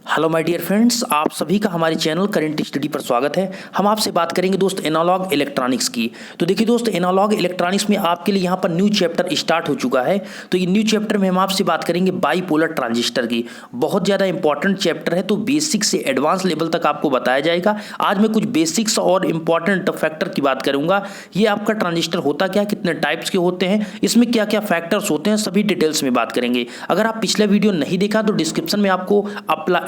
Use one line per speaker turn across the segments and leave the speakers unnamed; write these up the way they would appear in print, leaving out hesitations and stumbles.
Hello my dear friends, आप सभी का हमारे चैनल करेंट स्टडी पर स्वागत है। हम आपसे बात करेंगे दोस्त एनालॉग इलेक्ट्रॉनिक्स की। तो देखिए दोस्त, एनालॉग इलेक्ट्रॉनिक्स में आपके लिए यहाँ पर न्यू चैप्टर स्टार्ट हो चुका है। तो ये न्यू चैप्टर में हम आपसे बात करेंगे बाईपोलर ट्रांजिस्टर की। बहुत ज़्यादा इंपॉर्टेंट चैप्टर है, तो बेसिक से एडवांस लेवल तक आपको बताया जाएगा। आज मैं कुछ बेसिक्स और इंपॉर्टेंट फैक्टर की बात करूँगा। ये आपका ट्रांजिस्टर होता क्या, कितने टाइप्स के होते हैं, इसमें क्या क्या फैक्टर्स होते हैं, सभी डिटेल्स में बात करेंगे। अगर आप पिछला वीडियो नहीं देखा तो डिस्क्रिप्शन में आपको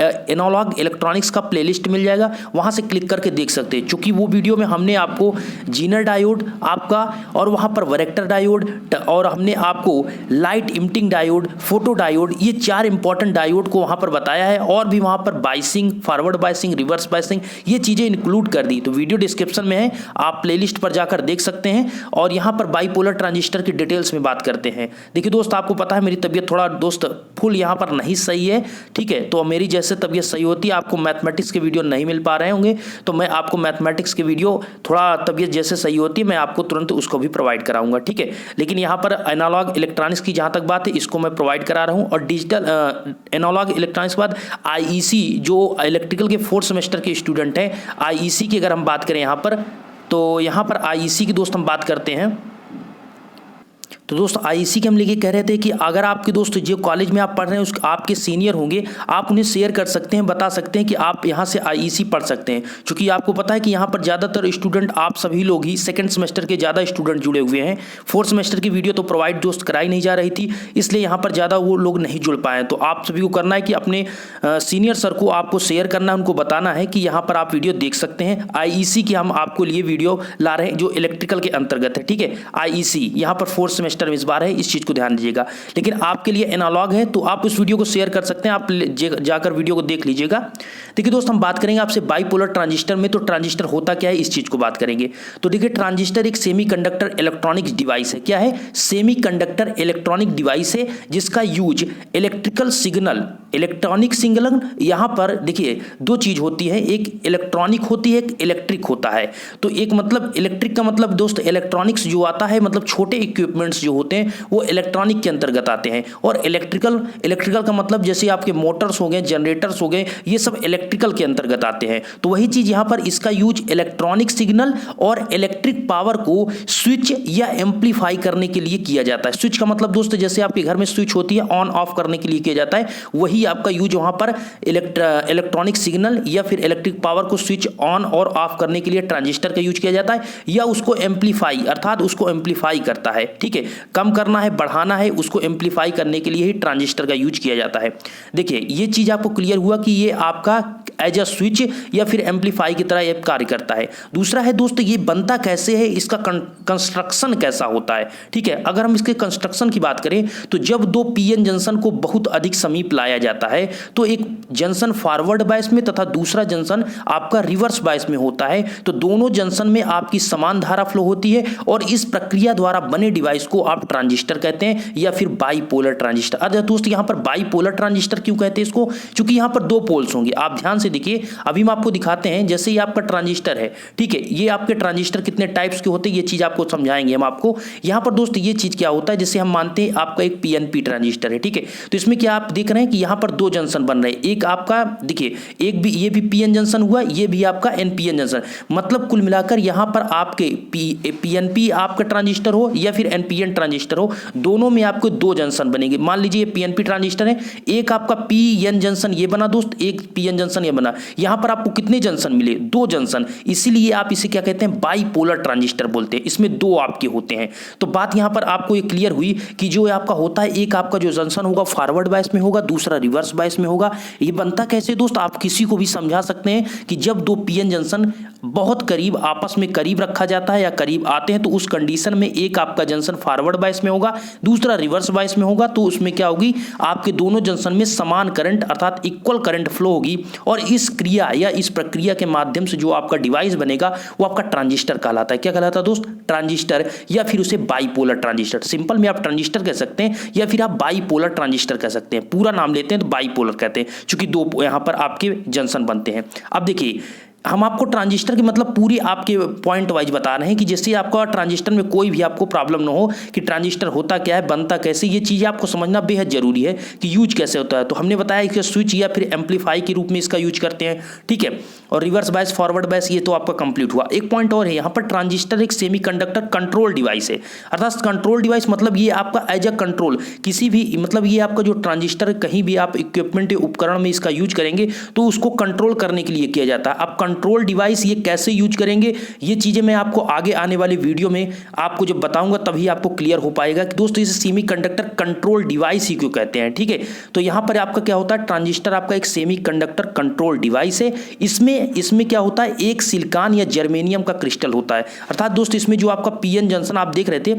एनालॉग इलेक्ट्रॉनिक्स का प्लेलिस्ट मिल जाएगा, वहां से क्लिक करके देख सकते हैं। चूंकि वो वीडियो में हमने आपको जीनर डायोड आपका और वहां पर वरेक्टर डायोड और हमने आपको light emitting diode, photo diode, ये चार इंपॉर्टेंट डायोड को वहां पर बताया है। और भी वहां पर biasing, forward biasing, reverse biasing, ये चीजें इंक्लूड कर दी। तो वीडियो डिस्क्रिप्शन में है, आप प्लेलिस्ट पर जाकर देख सकते हैं। और यहां पर बाईपोलर ट्रांजिस्टर की डिटेल्स में बात करते हैं। देखिए दोस्त, आपको पता है मेरी तबीयत थोड़ा दोस्त फुल यहां पर नहीं सही है, ठीक है। तो मेरी जैसे तबीयत सही होती है, आपको मैथमेटिक्स के वीडियो नहीं मिल पा रहे होंगे, तो मैं आपको मैथमेटिक्स के वीडियो थोड़ा तबीयत जैसे सही होती है मैं आपको तुरंत उसको भी प्रोवाइड कराऊंगा, ठीक है। लेकिन यहाँ पर एनालॉग इलेक्ट्रॉनिक्स की जहाँ तक बात है, इसको मैं प्रोवाइड करा रहा हूँ। और डिजिटल एनालॉग इलेक्ट्रॉनिक्स के बाद आईईसी, जो इलेक्ट्रिकल के 4th सेमेस्टर के स्टूडेंट हैं, आईईसी की अगर हम बात करें यहाँ पर, तो यहाँ पर आईईसी की दोस्त हम बात करते हैं। तो दोस्त आईईसी के हम लेके कह रहे थे कि अगर आपके दोस्त जो कॉलेज में आप पढ़ रहे हैं, उस आपके सीनियर होंगे, आप उन्हें शेयर कर सकते हैं, बता सकते हैं कि आप यहाँ से आईईसी पढ़ सकते हैं। क्योंकि आपको पता है कि यहाँ पर ज़्यादातर स्टूडेंट, आप सभी लोग ही 2nd सेमेस्टर के ज़्यादा स्टूडेंट जुड़े हुए हैं। 4th सेमेस्टर की वीडियो तो प्रोवाइड दोस्त कराई नहीं जा रही थी, इसलिए यहाँ पर ज़्यादा वो लोग नहीं जुड़ पाए। तो आप सभी को करना है कि अपने सीनियर सर को आपको शेयर करना है, उनको बताना है कि यहाँ पर आप वीडियो देख सकते हैं। आईईसी की हम आपको लिए वीडियो ला रहे हैं जो इलेक्ट्रिकल के अंतर्गत है, ठीक है। आईईसी यहाँ पर 4th सेमेस्टर में इस बार है, इस चीज को ध्यान दीजिएगा। लेकिन आपके लिए एनालॉग है, तो आप उस वीडियो को शेयर कर सकते हैं, आप जाकर वीडियो को देख लीजिएगा। देखिए दोस्त, हम बात करेंगे आपसे बाईपोलर ट्रांजिस्टर में। तो ट्रांजिस्टर होता क्या है, इस चीज को बात करेंगे। तो देखिए, ट्रांजिस्टर एक सेमीकंडक्टर इलेक्ट्रॉनिक्स डिवाइस है। क्या है? सेमीकंडक्टर इलेक्ट्रॉनिक डिवाइस है, जिसका use electrical signal, electronic signal, यहां पर देखिए दो चीज होती है, एक इलेक्ट्रॉनिक होती है, एक इलेक्ट्रिक होता है। तो एक मतलब इलेक्ट्रिक का मतलब दोस्त इलेक्ट्रॉनिक्स जो आता है, मतलब छोटे इक्विपमेंट्स जो होते हैं वो इलेक्ट्रॉनिक के अंतर्गत आते हैं। और इलेक्ट्रिकल का मतलब जैसे आपके मोटर्स हो गए, जनरेटर्स हो गए, ये सब इलेक्ट्रिकल के अंतर्गत आते हैं। तो वही चीज यहां पर इसका यूज इलेक्ट्रॉनिक सिग्नल और इलेक्ट्रिक पावर को स्विच या एम्पलीफाई करने के लिए किया जाता है। स्विच का मतलब दोस्त जैसे आपके घर में स्विच होती है, ऑन ऑफ करने के लिए किया जाता है, वही आपका यूज वहां पर इलेक्ट्रॉनिक सिग्नल या फिर इलेक्ट्रिक पावर को स्विच ऑन और ऑफ करने के लिए ट्रांजिस्टर का यूज किया जाता है। या उसको एम्पलीफाई, अर्थात उसको एम्पलीफाई करता है, ठीक है। कम करना है, बढ़ाना है, उसको एम्पलीफाई करने के लिए ही ट्रांजिस्टर का यूज किया जाता है। देखिए, ये चीज आपको क्लियर हुआ कि ये आपका एज अ स्विच या फिर एम्पलीफाई की तरह ये कार्य करता है। दूसरा है दोस्त, ये बनता कैसे है, इसका कंस्ट्रक्शन कैसा होता है, ठीक है। अगर हम इसके कंस्ट्रक्शन की बात करें, तो जब दो पीएन जंक्शन को बहुत अधिक समीप लाया जाता है, तो एक जंक्शन फॉरवर्ड बायस में तथा दूसरा जंक्शन आपका रिवर्स बायस में होता है। तो दोनों जंक्शन में आपकी समान धारा फ्लो होती है, और इस प्रक्रिया द्वारा बने डिवाइस को आप ट्रांजिस्टर कहते हैं या फिर बाईपोलर ट्रांजिस्टर। अरे दोस्त, यहां पर बाईपोलर ट्रांजिस्टर क्यों कहते हैं इसको? क्योंकि यहां पर दो पोल्स होंगे। आप ध्यान से देखिए, अभी हम आपको दिखाते हैं। जैसे ये आपका ट्रांजिस्टर है, ठीक है, ये आपके ट्रांजिस्टर कितने टाइप्स के होते हैं, ये चीज आपको समझाएंगे हम आपको। यहां पर दोस्त ये चीज क्या होता है, जैसे हम मानते हैं आपका एक पीएनपी ट्रांजिस्टर है, ठीक है। तो इसमें क्या आप देख रहे हैं कि यहां पर दो जंक्शन बन रहे हैं। एक आपका देखिए, एक भी ये भी पीएन जंक्शन हुआ, ये भी आपका एनपीएन जंक्शन। मतलब कुल मिलाकर यहां पर आपके पीएनपी आपका ट्रांजिस्टर हो या फिर एनपीएन ट्रांजिस्टर हो, दोनों में आपको दो जंक्शन बनेंगे। मान लीजिए ये पीएनपी ट्रांजिस्टर है, एक आपका पीएन जंक्शन ये बना दोस्त, एक पीएन जंक्शन ये बना। यहां पर आपको कितने जंक्शन मिले? दो जंक्शन। इसीलिए आप इसे क्या कहते हैं, बाईपोलर ट्रांजिस्टर बोलते हैं। इसमें दो आपके होते हैं। तो बात यहां पर आपको ये क्लियर हुई कि जो आपका होता है, एक आपका जो जंक्शन होगा फॉरवर्ड बायस में होगा, दूसरा रिवर्स बायस में होगा। ये बनता कैसे दोस्त, आप किसी को भी समझा सकते हैं कि जब दो पीएन जंक्शन बहुत करीब, आपस में करीब रखा जाता है या करीब आते हैं, तो उस कंडीशन में एक आपका जंक्शन फॉरवर्ड बायस में होगा, दूसरा रिवर्स बायस में होगा। तो उसमें क्या होगी, आपके दोनों जंक्शन में समान करंट अर्थात इक्वल करंट फ्लो होगी। और इस क्रिया या इस प्रक्रिया के माध्यम से जो आपका डिवाइस बनेगा वो आपका ट्रांजिस्टर कहलाता है। क्या कहलाता है दोस्त? ट्रांजिस्टर, या फिर उसे बाईपोलर ट्रांजिस्टर। सिंपल में आप ट्रांजिस्टर कह सकते हैं या फिर आप बाईपोलर ट्रांजिस्टर कह सकते हैं। पूरा नाम लेते हैं तो बाईपोलर कहते हैं, क्योंकि दो यहां पर आपके जंक्शन बनते हैं। अब देखिए, हम आपको ट्रांजिस्टर की मतलब पूरी आपके पॉइंट वाइज बता रहे हैं कि जैसे आपका ट्रांजिस्टर में कोई भी आपको प्रॉब्लम ना हो कि ट्रांजिस्टर होता क्या है, बनता कैसे, ये चीज़ें आपको समझना बेहद जरूरी है कि यूज कैसे होता है। तो हमने बताया कि स्विच या फिर एम्पलीफाई के रूप में इसका यूज करते हैं, ठीक है। और रिवर्स बायस, फॉरवर्ड बायस, ये तो आपका कंप्लीट हुआ। एक पॉइंट और है यहाँ पर, ट्रांजिस्टर एक सेमीकंडक्टर कंट्रोल डिवाइस है। अर्थात कंट्रोल डिवाइस मतलब ये आपका एज अ कंट्रोल किसी भी, मतलब ये आपका जो ट्रांजिस्टर कहीं भी आप इक्विपमेंट उपकरण में इसका यूज करेंगे तो उसको कंट्रोल करने के लिए किया जाता है। अब कंट्रोल डिवाइस ये कैसे यूज करेंगे, ये चीजें मैं आपको आगे आने वाले वीडियो में आपको जब बताऊंगा तभी आपको क्लियर हो पाएगा कि दोस्तों इसे सेमीकंडक्टर कंट्रोल डिवाइस ही क्यों कहते हैं, ठीक है। तो यहां पर आपका क्या होता है, ट्रांजिस्टर आपका एक सेमीकंडक्टर कंट्रोल डिवाइस है। इसमें क्या होता है, एक सिलिकॉन या जर्मेनियम का क्रिस्टल होता है। अर्थात दोस्त इसमें जो आपका पीएन जंक्शन आप देख रहे थे,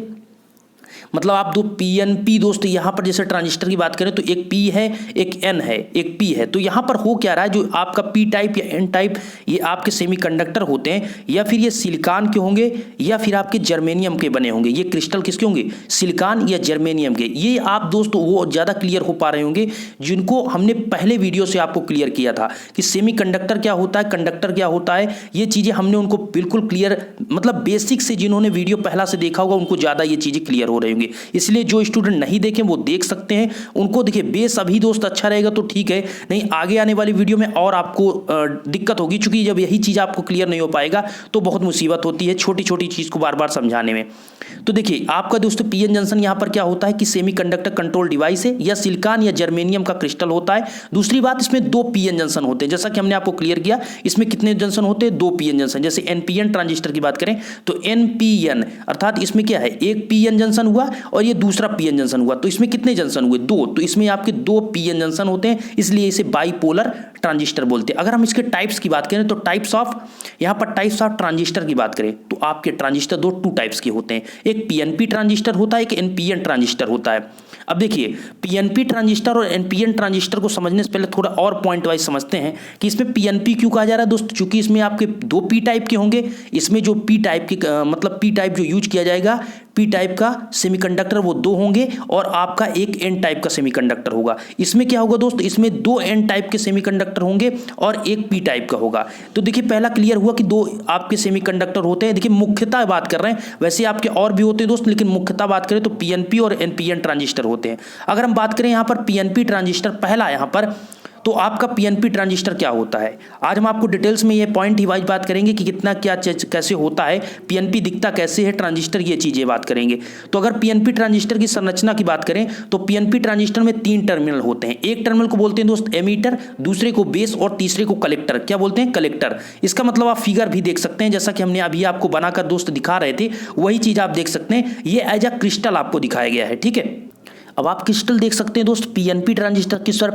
मतलब आप दो पीएनपी दोस्त यहां पर जैसे ट्रांजिस्टर की बात करें तो एक पी है, एक एन है, एक पी है। तो यहां पर हो क्या रहा है, जो आपका पी टाइप या एन टाइप ये आपके सेमीकंडक्टर होते हैं, या फिर ये सिलिकॉन के होंगे या फिर आपके जर्मेनियम के बने होंगे। ये क्रिस्टल किसके होंगे, सिलिकॉन या जर्मेनियम के। ये आप दोस्तों वो ज़्यादा क्लियर हो पा रहे होंगे जिनको हमने पहले वीडियो से आपको क्लियर किया था कि सेमीकंडक्टर क्या होता है, कंडक्टर क्या होता है। ये चीज़ें हमने उनको बिल्कुल क्लियर, मतलब बेसिक से जिन्होंने वीडियो पहला से देखा होगा उनको ज़्यादा ये चीज़ें क्लियर हो रही होंगी। इसलिए जो स्टूडेंट नहीं देखें वो देख सकते हैं, उनको देखिए बेस अभी दोस्त अच्छा रहेगा तो ठीक है, नहीं आगे आने वाली वीडियो में और आपको दिक्कत होगी, क्योंकि जब यही चीज़ आपको क्लियर नहीं हो पाएगा तो बहुत मुसीबत होती है छोटी छोटी चीज़ को बार बार समझाने में। तो देखिए आपका दोस्तों पीएन जंक्शन यहाँ पर क्या होता है कि सेमीकंडक्टर कंट्रोल डिवाइस है, या सिलिकॉन या जर्मेनियम का क्रिस्टल होता है। दूसरी बात, इसमें दो पीएन जंक्शन होते हैं, जैसा कि हमने आपको क्लियर किया। इसमें कितने जंक्शन होते हैं, दो पीएन जंक्शन। जैसे एनपीएन ट्रांजिस्टर की बात करें तो एनपीएन अर्थात इसमें क्या है, एक पीएन जंक्शन हुआ और ये दूसरा पीएन जंक्शन हुआ। तो इसमें कितने जंक्शन हुए, दो। तो इसमें आपके दो पीएन जंक्शन होते हैं, इसलिए इसे बाइपोलर ट्रांजिस्टर बोलते हैं। अगर हम इसके टाइप्स की बात करें तो टाइप्स ऑफ, यहां पर टाइप्स ऑफ ट्रांजिस्टर की बात करें तो आपके ट्रांजिस्टर दो टू टाइप्स के होते हैं, एक पीएनपी ट्रांजिस्टर होता है, एक एनपीएन ट्रांजिस्टर होता है। अब देखिए पीएनपी ट्रांजिस्टर और एनपीएन ट्रांजिस्टर को समझने से पहले थोड़ा और पॉइंट वाइज समझते हैं कि इसमें पीएनपी क्यों कहा जा रहा है दोस्त, चूंकि इसमें आपके दो पी टाइप के होंगे। इसमें जो पी टाइप के मतलब पी टाइप जो यूज किया जाएगा, पी टाइप का सेमीकंडक्टर वो दो होंगे और आपका एक एन टाइप का सेमीकंडक्टर होगा। इसमें क्या होगा दोस्त, इसमें दो एन टाइप के सेमीकंडक्टर होंगे और एक पी टाइप का होगा। तो देखिए पहला क्लियर हुआ कि दो आपके सेमीकंडक्टर होते हैं। देखिए मुख्यतः बात कर रहे हैं, वैसे आपके और भी होते हैं दोस्त, लेकिन मुख्यतः बात करें तो पीएनपी और एनपीएन ट्रांजिस्टर होते हैं। अगर हम बात करें यहाँ पर पीएनपी ट्रांजिस्टर पहला यहाँ पर, तो आपका पीएनपी ट्रांजिस्टर क्या होता है, आज हम आपको डिटेल्स में ये पॉइंट ही वाइज बात करेंगे कि कितना क्या कैसे होता है, पीएनपी दिखता कैसे है ट्रांजिस्टर, ये चीजें बात करेंगे। तो अगर पीएनपी ट्रांजिस्टर की संरचना की बात करें तो पीएनपी ट्रांजिस्टर में तीन टर्मिनल होते हैं। एक टर्मिनल को बोलते हैं दोस्त एमीटर, दूसरे को बेस और तीसरे को कलेक्टर। क्या बोलते हैं, कलेक्टर। इसका मतलब आप फिगर भी देख सकते हैं, जैसा कि हमने अभी आपको बनाकर दोस्त दिखा रहे थे वही चीज आप देख सकते हैं। ये एज अ क्रिस्टल आपको दिखाया गया है, ठीक है। अब आप क्रिस्टल देख सकते हैं दोस्त, पीएनपी ट्रांजिस्टर किस पर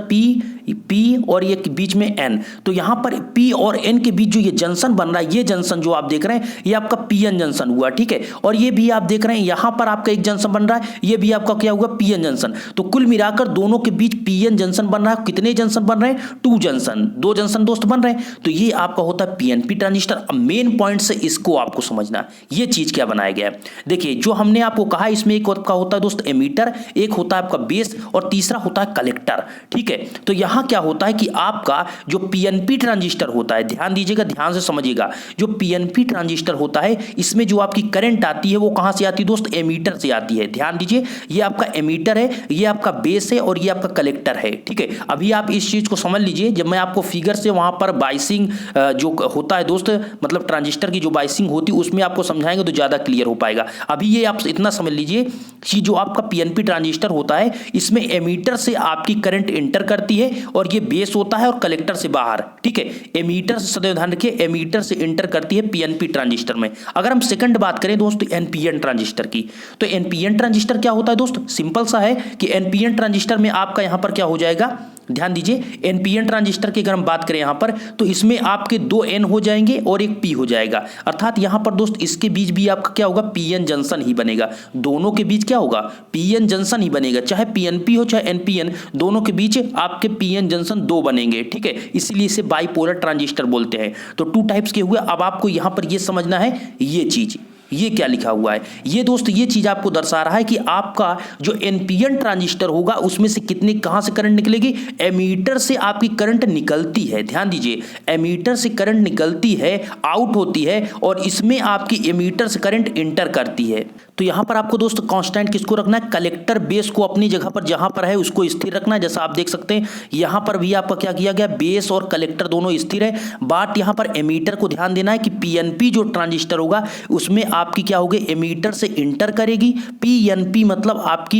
पी और ये बीच में एन। तो यहां पर पी और एन के बीच जो ये जंक्शन बन रहा है, ये जंक्शन जो आप देख रहे हैं ये आपका पीएन जंक्शन हुआ, ठीक है। और ये भी आप देख रहे हैं यहां पर आपका एक जंक्शन बन रहा है, ये भी आपका क्या हुआ, पीएन जंक्शन। तो कुल मिलाकर दोनों के बीच पीएन जंक्शन बन रहा है। कितने जंक्शन बन रहे हैं, टू जंक्शन, दो जंक्शन दोस्त बन रहे हैं। तो ये आपका होता है पीएनपी ट्रांजिस्टर। अब मेन पॉइंट से इसको आपको समझना, ये चीज क्या बनाया गया है। देखिए जो हमने आपको कहा इसमें एक आपका होता है दोस्त एमीटर, एक होता है आपका बेस और तीसरा होता है कलेक्टर, ठीक है। तो यहां क्या होता है कि आपका जो पीएनपी ट्रांजिस्टर होता है, ध्यान दीजिएगा, ध्यान से समझिएगा, जो पीएनपी ट्रांजिस्टर होता है इसमें जो आपकी करंट आती है वो कहां से आती है दोस्त, एमीटर से आती है। ध्यान दीजिए, ये आपका एमीटर है, ये आपका बेस है और ये आपका कलेक्टर है, ठीक है। अभी आप इस चीज को समझ लीजिए, जब मैं आपको फिगर से वहां पर बाइसिंग जो होता है दोस्त, मतलब ट्रांजिस्टर की जो बाइसिंग होती है उसमें आपको समझाएंगे तो ज्यादा क्लियर हो पाएगा। अभी ये आप इतना समझ लीजिए कि जो आपका पीएनपी ट्रांजिस्टर होता है इसमें एमीटर से आपकी करंट इंटर करती है और ये बेस होता है और कलेक्टर से बाहर, ठीक है। एमीटर से सदैव ध्यान रखिए, एमीटर से इंटर करती है पीएनपी ट्रांजिस्टर में। अगर हम सेकंड बात करें दोस्त एनपीएन ट्रांजिस्टर की, तो एनपीएन ट्रांजिस्टर क्या होता है दोस्त, सिंपल सा है कि एनपीएन ट्रांजिस्टर में आपका यहां पर क्या हो जाएगा, ध्यान दीजिए, एनपीएन ट्रांजिस्टर की अगर हम बात करें यहां पर तो इसमें आपके दो एन हो जाएंगे और एक पी हो जाएगा। अर्थात यहां पर दोस्त इसके बीच भी आपका क्या होगा, पीएन जंक्शन ही बनेगा। दोनों के बीच क्या होगा, पीएन जंक्शन ही बनेगा, चाहे पीएनपी हो चाहे एनपीएन, दोनों के बीच आपके पीएन जंक्शन दो बनेंगे, ठीक है। इसीलिए इसे बाइपोलर ट्रांजिस्टर बोलते हैं। तो टू टाइप्स के हुए। अब आपको यहां पर यह समझना है ये चीज, ये क्या लिखा हुआ है, ये दोस्त ये चीज आपको दर्शा रहा है कि आपका जो एनपीएन ट्रांजिस्टर होगा उसमें से कितनी कहां से करंट निकलेगी, एमीटर से आपकी करंट निकलती है। ध्यान दीजिए, एमीटर से करंट निकलती है, आउट होती है, और इसमें आपकी एमीटर से करंट इंटर करती है। तो यहां पर आपको दोस्त कांस्टेंट किसको रखना है, कलेक्टर बेस को अपनी जगह पर जहां पर है उसको स्थिर रखना है। जैसा आप देख सकते हैं यहां पर भी आपका क्या किया गया, बेस और कलेक्टर दोनों स्थिर है। बात यहां पर एमीटर को ध्यान देना है कि पीएनपी जो ट्रांजिस्टर होगा उसमें आपकी क्या होगी, एमीटर से इंटर करेगी, पीएनपी मतलब आपकी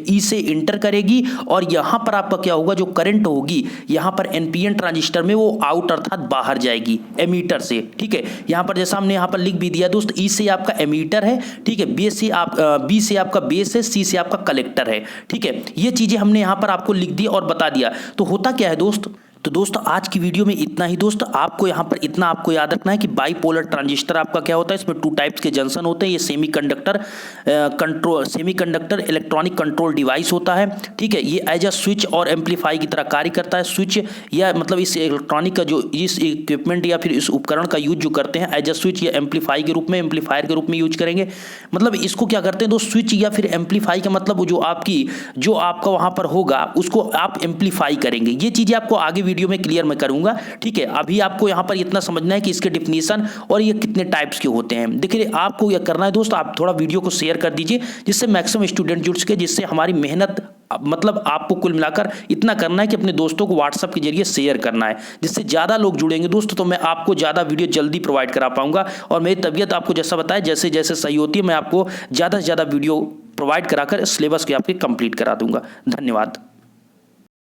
ई से इंटर करेगी, और यहां पर आपका क्या होगा, जो करंट होगी यहां पर एनपीएन ट्रांजिस्टर में वो आउट अर्थात बाहर जाएगी एमीटर से। ठीक है, यहां पर जैसा हमने यहां पर लिख भी दिया दोस्त, ई से आपका एमीटर है, ठीक है, बी से आपका बेस है, सी से आपका कलेक्टर है। ठीक है, ये चीजें हमने यहां पर आपको लिख दी और बता दिया। तो होता क्या है दोस्त, तो दोस्तों आज की वीडियो में इतना ही। दोस्त आपको यहाँ पर इतना आपको याद रखना है कि बाईपोलर ट्रांजिस्टर आपका क्या होता है, इसमें 2 टाइप्स के जंक्शन होते हैं। ये सेमीकंडक्टर इलेक्ट्रॉनिक कंट्रोल डिवाइस होता है। ठीक है, ये एज अ स्विच और एम्पलीफाई की तरह कार्य करता है। स्विच या मतलब इस इलेक्ट्रॉनिक का जो इस इक्विपमेंट या फिर इस उपकरण का यूज जो करते हैं एज अ स्विच या एम्पलीफाई के रूप में, एम्पलीफायर के रूप में यूज करेंगे। मतलब इसको क्या करते हैं दोस्त, स्विच या फिर एम्पलीफाई का मतलब जो आपका वहां पर होगा उसको आप एम्पलीफाई करेंगे। ये चीजें आपको आगे वीडियो में क्लियर मैं करूंगा। ठीक है, अभी आपको यहां पर इतना समझना है कि इसके डिफिनीशन और ये कितने टाइप्स के होते हैं। देखिए आपको यह करना है दोस्त, आप थोड़ा वीडियो को शेयर कर दीजिए जिससे मैक्सिमम स्टूडेंट जुड़ सके, जिससे हमारी मेहनत मतलब आपको कुल मिलाकर इतना करना है कि अपने दोस्तों को व्हाट्सएप के जरिए शेयर करना है, जिससे ज़्यादा लोग जुड़ेंगे दोस्त, तो मैं आपको ज़्यादा वीडियो जल्दी प्रोवाइड करा पाऊंगा। और मेरी तबीयत आपको जैसा बताया जैसे जैसे सही होती है मैं आपको ज़्यादा से ज़्यादा वीडियो प्रोवाइड कराकर सिलेबस के आपके कंप्लीट करा दूंगा। धन्यवाद।